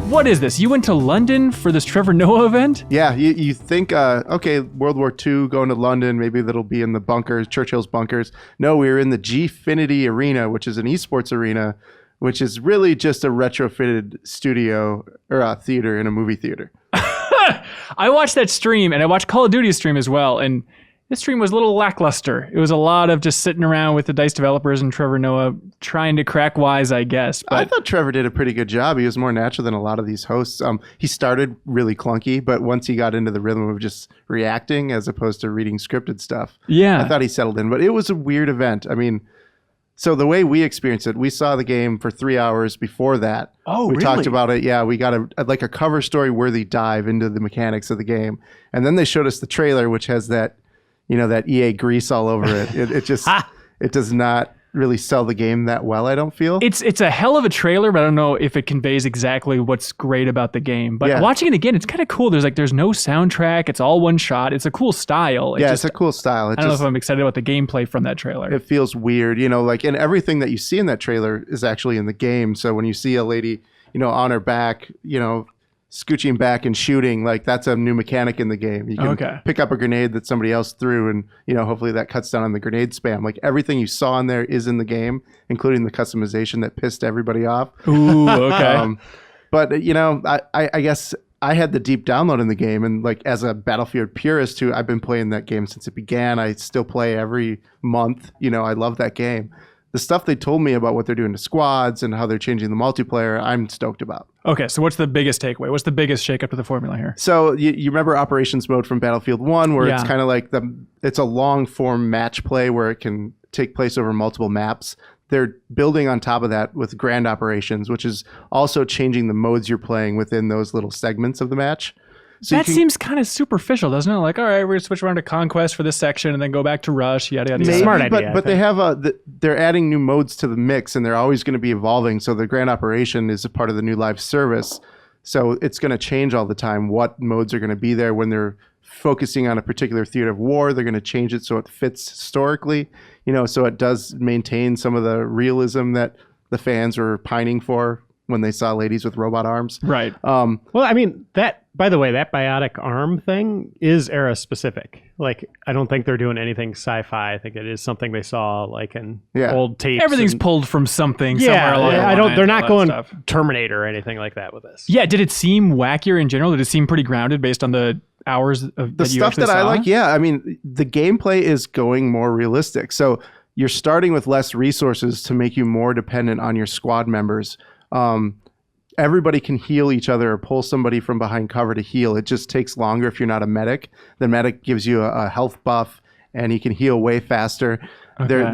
what is this? You went to London for this Trevor Noah event? Yeah, you think, okay, World War II, going to London, maybe that'll be in the bunkers, Churchill's bunkers. No, we were in the Gfinity Arena, which is an esports arena, which is really just a retrofitted studio or a theater in a movie theater. I watched that stream, and I watched Call of Duty's stream as well, and this stream was a little lackluster. It was a lot of just sitting around with the DICE developers and Trevor Noah trying to crack wise, I guess. But I thought Trevor did a pretty good job. He was more natural than a lot of these hosts. He started really clunky, but once he got into the rhythm of just reacting as opposed to reading scripted stuff, yeah, I thought he settled in. But it was a weird event. I mean, so the way we experienced it, we saw the game for 3 hours before that. Oh, we really? talked about it. Yeah, we got a cover story worthy dive into the mechanics of the game. And then they showed us the trailer, which has that, that EA grease all over it. It just, it does not really sell the game that well, I don't feel. It's a hell of a trailer, but I don't know if it conveys exactly what's great about the game. But watching it again, it's kind of cool. There's no soundtrack. It's all one shot. It's a cool style. It's a cool style. I don't know if I'm excited about the gameplay from that trailer. It feels weird, and everything that you see in that trailer is actually in the game. So when you see a lady, on her back, scooching back and shooting, like that's a new mechanic in the game. You can pick up a grenade that somebody else threw, and hopefully that cuts down on the grenade spam. Like everything you saw in there is in the game, including the customization that pissed everybody off. Ooh, okay. But I guess I had the deep download in the game, and like as a Battlefield purist who I've been playing that game since it began, I still play every month. I love that game. The stuff they told me about what they're doing to squads and how they're changing the multiplayer, I'm stoked about. Okay, so what's the biggest takeaway? What's the biggest shakeup to the formula here? So you remember Operations Mode from Battlefield 1, where it's kind of like it's a long form match play where it can take place over multiple maps. They're building on top of that with Grand Operations, which is also changing the modes you're playing within those little segments of the match. So that seems kind of superficial, doesn't it? Like, all right, we're going to switch around to Conquest for this section and then go back to Rush, yada, yada, yada. Smart idea. But they have they're adding new modes to the mix, and they're always going to be evolving. So the Grand Operation is a part of the new live service. So it's going to change all the time what modes are going to be there. When they're focusing on a particular theater of war, they're going to change it so it fits historically, so it does maintain some of the realism that the fans were pining for when they saw ladies with robot arms. Right. Well, I mean, by the way, that biotic arm thing is era specific. Like, I don't think they're doing anything sci-fi. I think it is something they saw like in old tapes. Everything's pulled from something somewhere along the line. They're not going Terminator or anything like that with this. Yeah, did it seem wackier in general? Did it seem pretty grounded based on the hours of the stuff that I like? Yeah, I mean, the gameplay is going more realistic. So you're starting with less resources to make you more dependent on your squad members. Everybody can heal each other or pull somebody from behind cover to heal. It just takes longer if you're not a medic. The medic gives you a health buff, and he can heal way faster. Okay.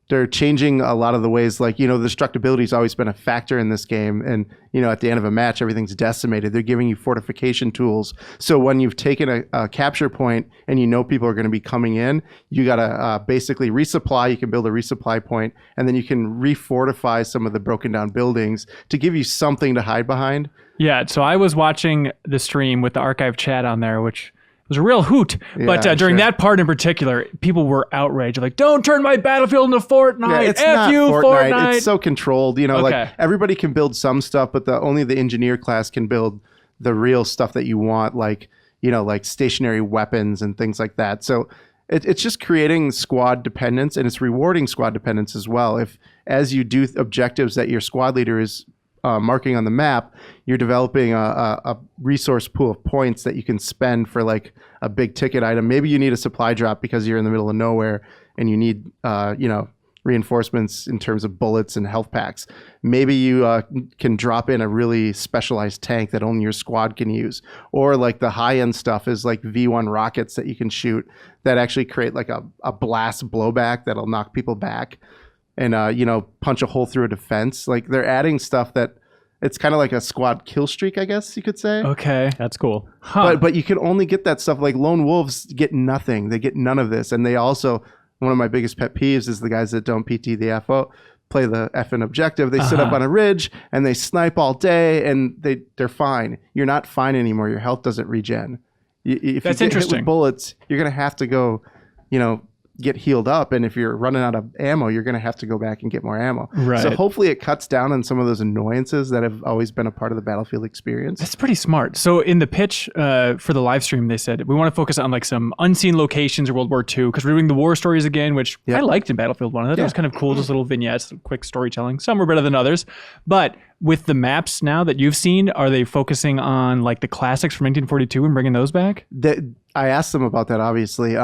They're changing a lot of the ways, like, the destructibility has always been a factor in this game. And, at the end of a match, everything's decimated. They're giving you fortification tools. So when you've taken a capture point and people are going to be coming in, you got to basically resupply. You can build a resupply point, and then you can refortify some of the broken down buildings to give you something to hide behind. Yeah, so I was watching the stream with the archive chat on there, which was a real hoot. Yeah, but during that part in particular, people were outraged. Like, don't turn my Battlefield into Fortnite. Yeah, it's F not you, Fortnite. It's so controlled. Like everybody can build some stuff, but only the engineer class can build the real stuff that you want, like, like stationary weapons and things like that. So it's just creating squad dependence, and it's rewarding squad dependence as well. If as you do objectives that your squad leader is marking on the map, you're developing a resource pool of points that you can spend for like a big ticket item. Maybe you need a supply drop because you're in the middle of nowhere and you need reinforcements in terms of bullets and health packs. Maybe you can drop in a really specialized tank that only your squad can use. Or like the high-end stuff is like V1 rockets that you can shoot that actually create like a blast blowback that'll knock people back and punch a hole through a defense. Like they're adding stuff that it's kind of like a squad kill streak, I guess you could say. Okay, that's cool. But you can only get that stuff. Like lone wolves get nothing. They get none of this, and they also, one of my biggest pet peeves is the guys that don't PT the FO, play the effing objective. They sit up on a ridge and they snipe all day, and they're fine. You're not fine anymore. Your health doesn't regen. If That's you get interesting. hit with bullets, you're gonna have to go, get healed up, and if you're running out of ammo, you're going to have to go back and get more ammo. Right. So hopefully it cuts down on some of those annoyances that have always been a part of the Battlefield experience. That's pretty smart. So in the pitch for the live stream, they said we want to focus on like some unseen locations of World War II because we're doing the war stories again, which I liked in Battlefield 1. I thought it was kind of cool, just little vignettes, quick storytelling. Some were better than others. But with the maps now that you've seen, are they focusing on like the classics from 1942 and bringing those back? I asked them about that, obviously.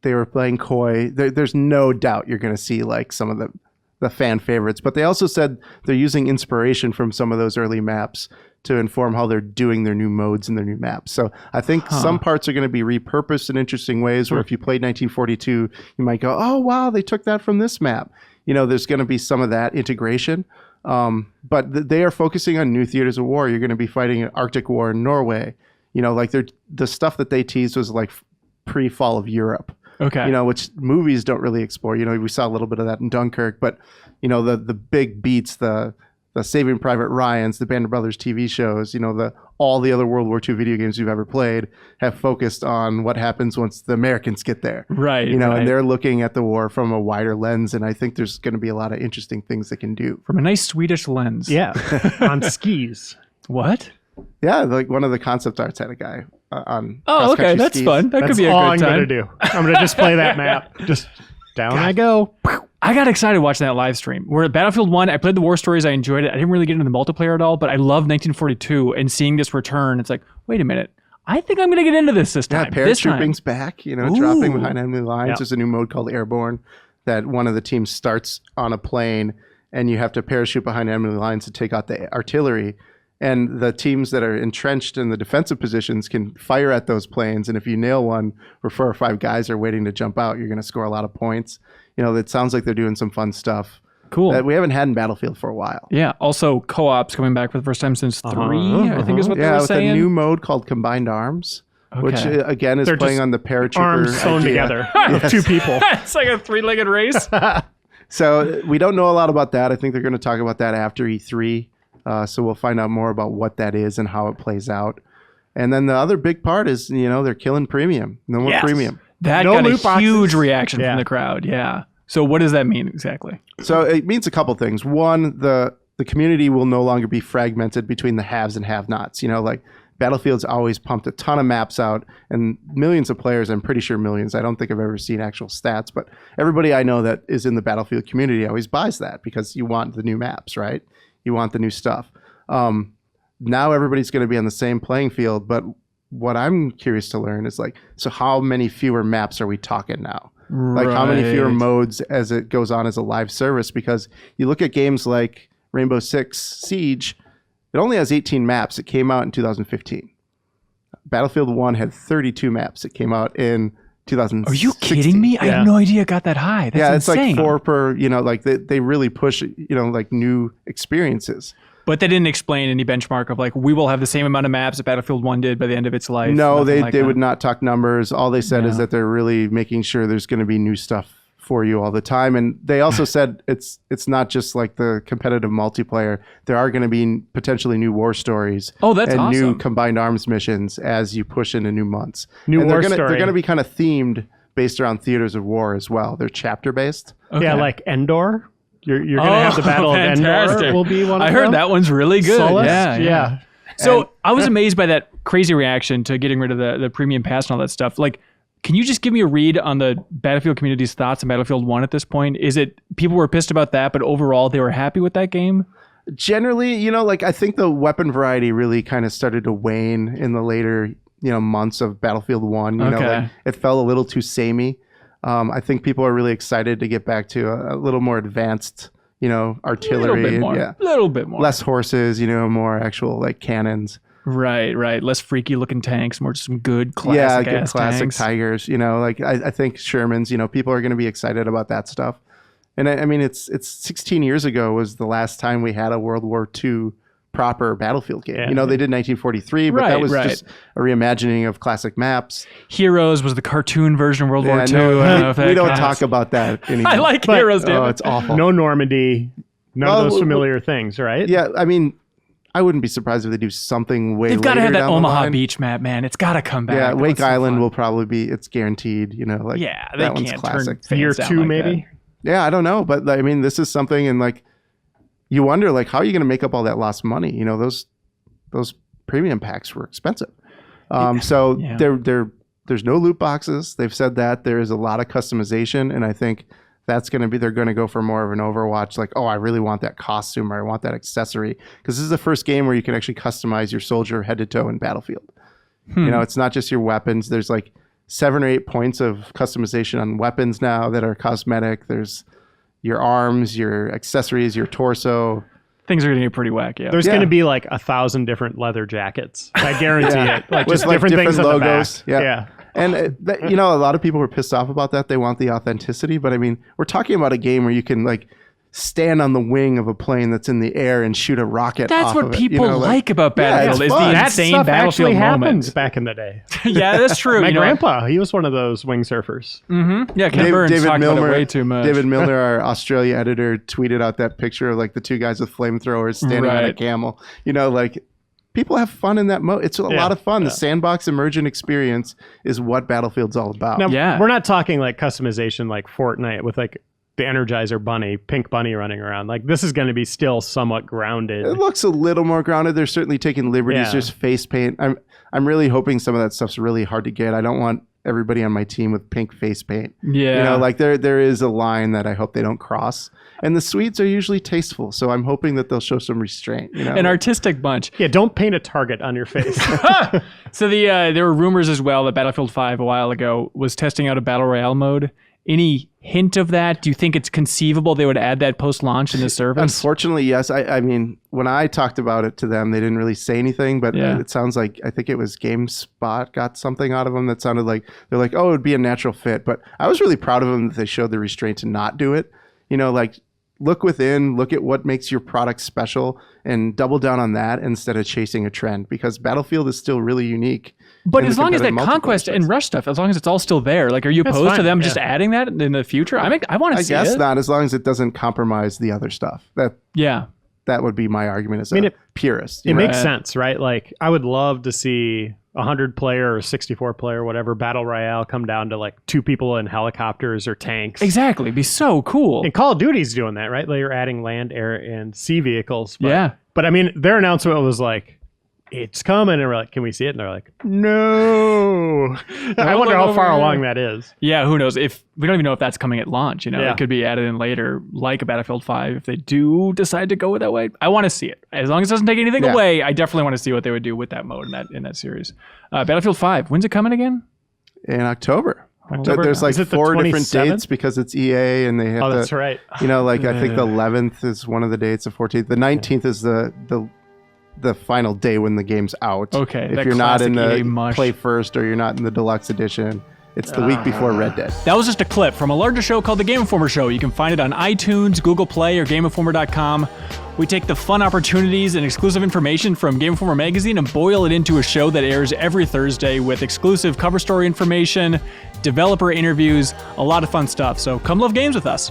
They were playing coy. There's no doubt you're going to see like some of the fan favorites, but they also said they're using inspiration from some of those early maps to inform how they're doing their new modes and their new maps. So I think some parts are going to be repurposed in interesting ways where if you played 1942, you might go, oh, wow, they took that from this map. You know, there's going to be some of that integration. But they are focusing on new theaters of war. You're going to be fighting an Arctic War in Norway. You know, like the stuff that they teased was like pre-fall of Europe. Okay. You know, which movies don't really explore. You know, we saw a little bit of that in Dunkirk, but you know, the big beats, the Saving Private Ryan's, the Band of Brothers TV shows, you know, all the other World War II video games you've ever played have focused on what happens once the Americans get there. Right. You know, and they're looking at the war from a wider lens, and I think there's going to be a lot of interesting things they can do. From a nice Swedish lens. Yeah. On skis. What? Yeah, like one of the concept arts had a guy on. Oh, okay, that's skis. fun. That could be a all good time. I'm going to do. I'm going to just play that map. Just down I go. I got excited watching that live stream. We're at Battlefield 1. I played the war stories. I enjoyed it. I didn't really get into the multiplayer at all, but I love 1942 and seeing this return. It's like, wait a minute. I think I'm going to get into this time. Yeah, paratrooping's back, you know, dropping behind enemy lines. Yep. There's a new mode called Airborne that one of the teams starts on a plane and you have to parachute behind enemy lines to take out the artillery. And the teams that are entrenched in the defensive positions can fire at those planes. And if you nail one where 4 or 5 guys are waiting to jump out, you're going to score a lot of points. You know, it sounds like they're doing some fun stuff. Cool. That we haven't had in Battlefield for a while. Yeah. Also, co-ops coming back for the first time since 3, I think is what they were saying. Yeah, with a new mode called Combined Arms, which again is They're playing just on the paratrooper arms sewn idea. together of 2 people. It's like a 3-legged race. So we don't know a lot about that. I think they're going to talk about that after E3. So we'll find out more about what that is and how it plays out. And then the other big part is, you know, they're killing premium. No more premium. That No got loot a huge boxes. reaction from the crowd. Yeah. So what does that mean exactly? So it means a couple things. One, the community will no longer be fragmented between the haves and have-nots. You know, like Battlefield's always pumped a ton of maps out and millions of players. I'm pretty sure millions. I don't think I've ever seen actual stats, but everybody I know that is in the Battlefield community always buys that because you want the new maps, right? You want the new stuff. Now everybody's going to be on the same playing field, but what I'm curious to learn is like, so how many fewer maps are we talking now? Like how many fewer modes as it goes on as a live service? Because you look at games like Rainbow Six Siege, it only has 18 maps. It came out in 2015. Battlefield 1 had 32 maps. It came out in 2016. Are you kidding me? I had no idea it got that high. That's it's insane. like 4 per, you know, like they really push, you know, like new experiences. But they didn't explain any benchmark of like, we will have the same amount of maps that Battlefield 1 did by the end of its life. No, they would not talk numbers. All they said is that they're really making sure there's going to be new stuff for you all the time. And they also said it's not just like the competitive multiplayer. There are going to be potentially new war stories. Oh, that's and awesome. new combined arms missions as you push into new months. New and war they're story. going to be kind of themed based around theaters of war as well. They're chapter based. Okay. Yeah, like Endor. You're going to have the Battle of fantastic. Endor will be one of I them. heard that one's really good. Solus? Yeah. So I was amazed by that crazy reaction to getting rid of the premium pass and all that stuff. Like, can you just give me a read on the Battlefield community's thoughts on Battlefield 1 at this point? Is it people were pissed about that, but overall they were happy with that game? Generally, you know, like I think the weapon variety really kind of started to wane in the later, you know, months of Battlefield 1. You know, like it felt a little too samey. I think people are really excited to get back to a little more advanced, you know, artillery. A little bit more. Less horses, you know, more actual like cannons. Right. Less freaky looking tanks, more just some good classic good classic tanks. Tigers. You know, like I think Shermans, you know, people are going to be excited about that stuff. And I mean, it's 16 years ago was the last time we had a World War II proper Battlefield game. Yeah. You know, they did 1943, but that was just a reimagining of classic maps. Heroes was the cartoon version of World War II. No, we don't talk about that anymore. I like Heroes, damn it. It's awful. No Normandy. None of those familiar things, right? Yeah, I mean, I wouldn't be surprised if they do something way. They've got to have that down the Omaha line. Beach map, man. It's got to come back. Yeah, Wake That's so Island fun. will probably be. It's guaranteed. You know, like Yeah, they that one's can't classic. turn Year fans down 2 like maybe. Yeah, I don't know, but I mean, this is something, and like, you wonder like how are you going to make up all that lost money? You know, those premium packs were expensive. So Yeah. there's no loot boxes. They've said that there is a lot of customization, and I think that's going to be, they're going to go for more of an Overwatch. Like, oh, I really want that costume or I want that accessory, because this is the first game where you can actually customize your soldier head to toe in Battlefield. You know, it's not just your weapons. There's like 7 or 8 points of customization on weapons now that are cosmetic. There's your arms, your accessories, your torso. Things are going to get pretty wacky. There's Yeah. going to be like 1,000 different leather jackets. I guarantee it. Like With just like different things different on the logos. back. Yeah. And you know, a lot of people were pissed off about that. They want the authenticity, but I mean, we're talking about a game where you can like stand on the wing of a plane that's in the air and shoot a rocket. That's off what of it, people you know, like about Yeah, Battlefield it's is fun. the That insane stuff Battlefield actually happened moments. back in the day. Yeah, that's true. My you know, grandpa, he was one of those wing surfers. Yeah, Ken Burns talked about it way too much. David Milner, our Australia editor, tweeted out that picture of like the 2 guys with flamethrowers standing on a Right. camel. You know, like people have fun in that mode. It's a lot of fun. The sandbox immersion experience is what Battlefield's all about. Now, Yeah. we're not talking like customization like Fortnite with like the Energizer bunny, pink bunny running around. Like this is going to be still somewhat grounded. It looks a little more grounded. They're certainly taking liberties. Yeah. There's face paint. I'm really hoping some of that stuff's really hard to get. I don't want everybody on my team with pink face paint. Yeah. You know, like there is a line that I hope they don't cross. And the Swedes are usually tasteful, so I'm hoping that they'll show some restraint. You know, An artistic bunch. Yeah, don't paint a target on your face. So there were rumors as well that Battlefield 5 a while ago was testing out a battle royale mode. Any hint of that? Do you think it's conceivable they would add that post-launch in the service? Unfortunately, yes. I mean, when I talked about it to them, they didn't really say anything, but Yeah. it sounds like, I think it was GameSpot got something out of them that sounded like, they're like, oh, it would be a natural fit. But I was really proud of them that they showed the restraint to not do it. You know, like, look within, look at what makes your product special and double down on that instead of chasing a trend, because Battlefield is still really unique. But in as the long as that competitive multiplayer Conquest space. and Rush stuff, as long as it's all still there, like, are you That's opposed to fine, them yeah. just adding that in the future? I want I to see guess it. not, as long as it doesn't compromise the other stuff. Yeah. That would be my argument as mean, a it- purist. It you know? makes sense, right? Like I would love to see 100-player or 64-player, whatever, battle royale come down to like 2 people in helicopters or tanks. Exactly. It'd be so cool. And Call of Duty's doing that, right? Like you're adding land, air, and sea vehicles. But, Yeah. But I mean, their announcement was like, it's coming. And we're like, can we see it? And they're like, no. I wonder how far along that is. Yeah, who knows? If we don't even know if that's coming at launch, you know, Yeah. it could be added in later, like a Battlefield 5. If they do decide to go with that way, I want to see it. As long as it doesn't take anything Yeah. away, I definitely want to see what they would do with that mode in that series. Battlefield 5, when's it coming again? In October. October. There's like Is it the 4 different 27th? dates because it's EA and they have Oh, to, that's right. you know, like I think the 11th is one of the dates, the 14th. The 19th is the final day when the game's out. Okay, If that you're not in classic EA the mush. play first or you're not in the deluxe edition, it's the week before Red Dead. That was just a clip from a larger show called The Game Informer Show. You can find it on iTunes, Google Play, or GameInformer.com. We take the fun opportunities and exclusive information from Game Informer magazine and boil it into a show that airs every Thursday with exclusive cover story information, developer interviews, a lot of fun stuff. So come love games with us.